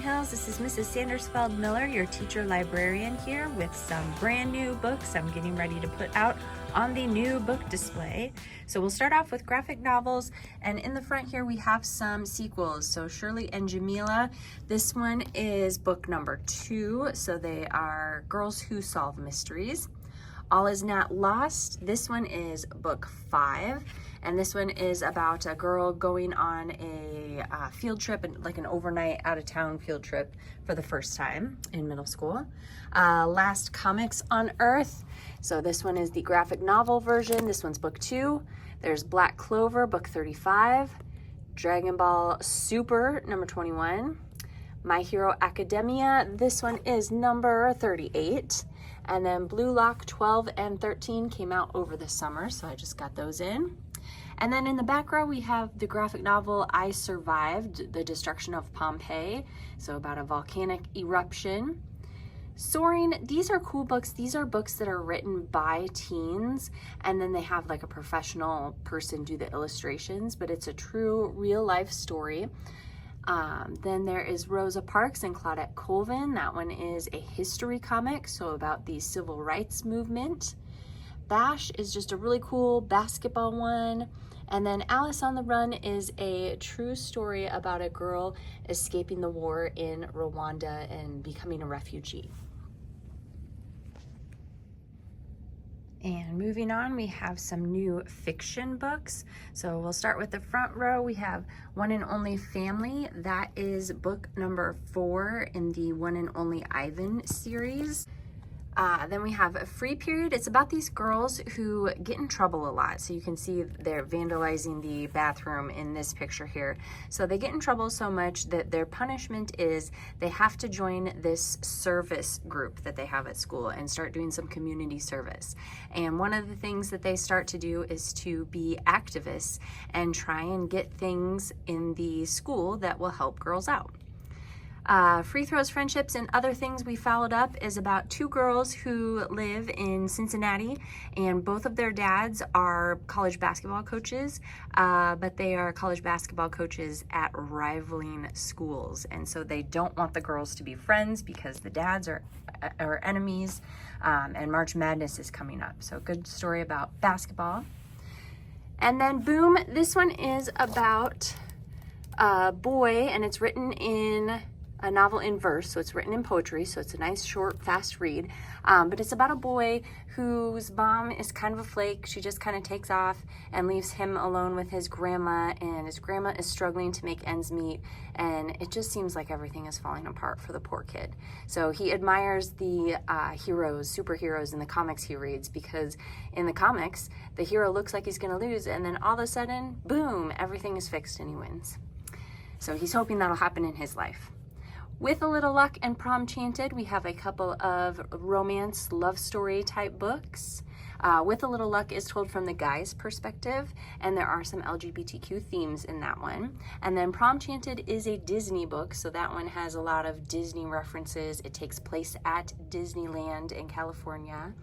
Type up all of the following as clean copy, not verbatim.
Hills. This is Mrs. Sandersfeld-Miller, your teacher librarian here with some brand new books I'm getting ready to put out on the new book display. So we'll start off with graphic novels, and in the front here we have some sequels. So Shirley and Jamila, this one is book number 2, so they are Girls Who Solve Mysteries. All Is Not Lost, this one is book 5, and this one is about a girl going on a field trip, like an overnight out-of-town field trip for the first time in middle school. Last Comics on Earth, so this one is the graphic novel version. This one's book 2. There's Black Clover, book 35. Dragon Ball Super, number 21. My Hero Academia, this one is number 38. And then Blue Lock 12 and 13 came out over the summer, so I just got those in. And then in the back row, we have the graphic novel I Survived, The Destruction of Pompeii, so about a volcanic eruption. Soaring, these are cool books. These are books that are written by teens, and then they have like a professional person do the illustrations, but it's a true real life story. Then there is Rosa Parks and Claudette Colvin. That one is a history comic, so about the civil rights movement. Bash is just a really cool basketball one. And then Alice on the Run is a true story about a girl escaping the war in Rwanda and becoming a refugee. And moving on, we have some new fiction books. So we'll start with the front row. We have One and Only Family. That is book number 4 in the One and Only Ivan series. Then we have a Free Period. It's about these girls who get in trouble a lot. So you can see they're vandalizing the bathroom in this picture here. So they get in trouble so much that their punishment is they have to join this service group that they have at school and start doing some community service. And one of the things that they start to do is to be activists and try and get things in the school that will help girls out. Free Throws, Friendships, and Other Things We Followed Up is about 2 girls who live in Cincinnati, and both of their dads are college basketball coaches, but they are college basketball coaches at rivaling schools, and so they don't want the girls to be friends because the dads are enemies, and March Madness is coming up. So good story about basketball. And then Boom, this one is about a boy, and it's written in a novel in verse, so it's written in poetry, so it's a nice, short, fast read. But it's about a boy whose mom is kind of a flake. She just kind of takes off and leaves him alone with his grandma, and his grandma is struggling to make ends meet, and it just seems like everything is falling apart for the poor kid. So he admires the superheroes in the comics he reads, because in the comics, the hero looks like he's gonna lose, and then all of a sudden, boom, everything is fixed and he wins. So he's hoping that'll happen in his life. With a Little Luck and Prom Chanted, we have a couple of romance love story type books. With a Little Luck is told from the guy's perspective, and there are some LGBTQ themes in that one. And then Prom Chanted is a Disney book, so that one has a lot of Disney references. It takes place at Disneyland in California.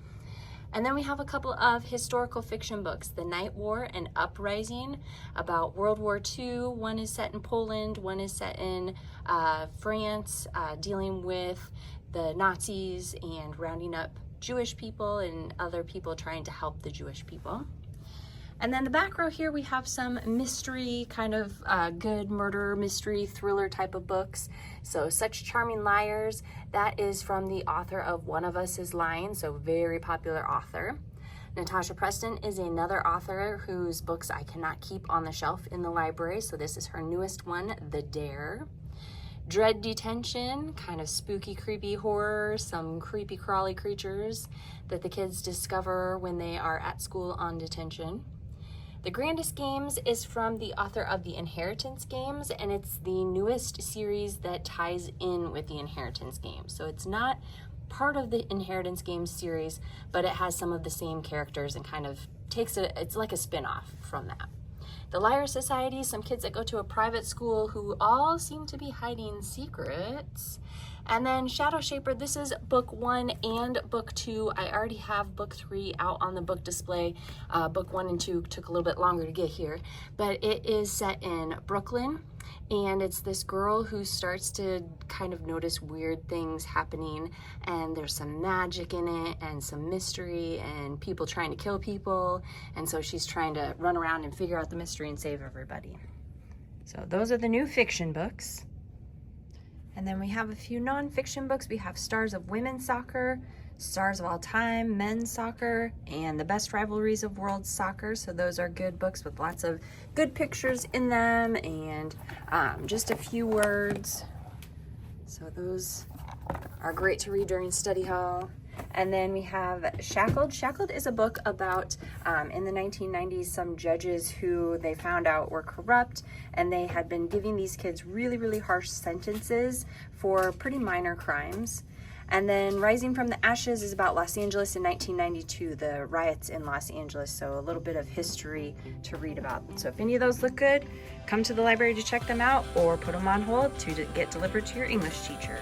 And then we have a couple of historical fiction books, The Night War and Uprising, about World War II. One is set in Poland, one is set in France, dealing with the Nazis and rounding up Jewish people and other people trying to help the Jewish people. And then the back row here, we have some mystery, kind of good murder, mystery, thriller type of books. So Such Charming Liars, that is from the author of One of Us is Lying, so very popular author. Natasha Preston is another author whose books I cannot keep on the shelf in the library, so this is her newest one, The Dare. Dread Detention, kind of spooky, creepy horror, some creepy crawly creatures that the kids discover when they are at school on detention. The Grandest Games is from the author of the Inheritance Games, and it's the newest series that ties in with the Inheritance Games. So it's not part of the Inheritance Games series, but it has some of the same characters and kind of takes it, it's like a spin-off from that. The Liar Society, some kids that go to a private school who all seem to be hiding secrets. And then Shadow Shaper, this is book 1 and book 2. I already have book 3 out on the book display. Book 1 and 2 took a little bit longer to get here, but it is set in Brooklyn. And it's this girl who starts to kind of notice weird things happening, and there's some magic in it and some mystery and people trying to kill people. And so she's trying to run around and figure out the mystery and save everybody. So those are the new fiction books. And then we have a few nonfiction books. We have Stars of Women's Soccer, Stars of All Time, Men's Soccer, and The Best Rivalries of World Soccer. So those are good books with lots of good pictures in them and just a few words. So those are great to read during study hall. And then we have Shackled. Shackled is a book about, in the 1990s, some judges who they found out were corrupt, and they had been giving these kids really, really harsh sentences for pretty minor crimes. And then Rising from the Ashes is about Los Angeles in 1992, the riots in Los Angeles, so a little bit of history to read about. So if any of those look good, come to the library to check them out or put them on hold to get delivered to your English teacher.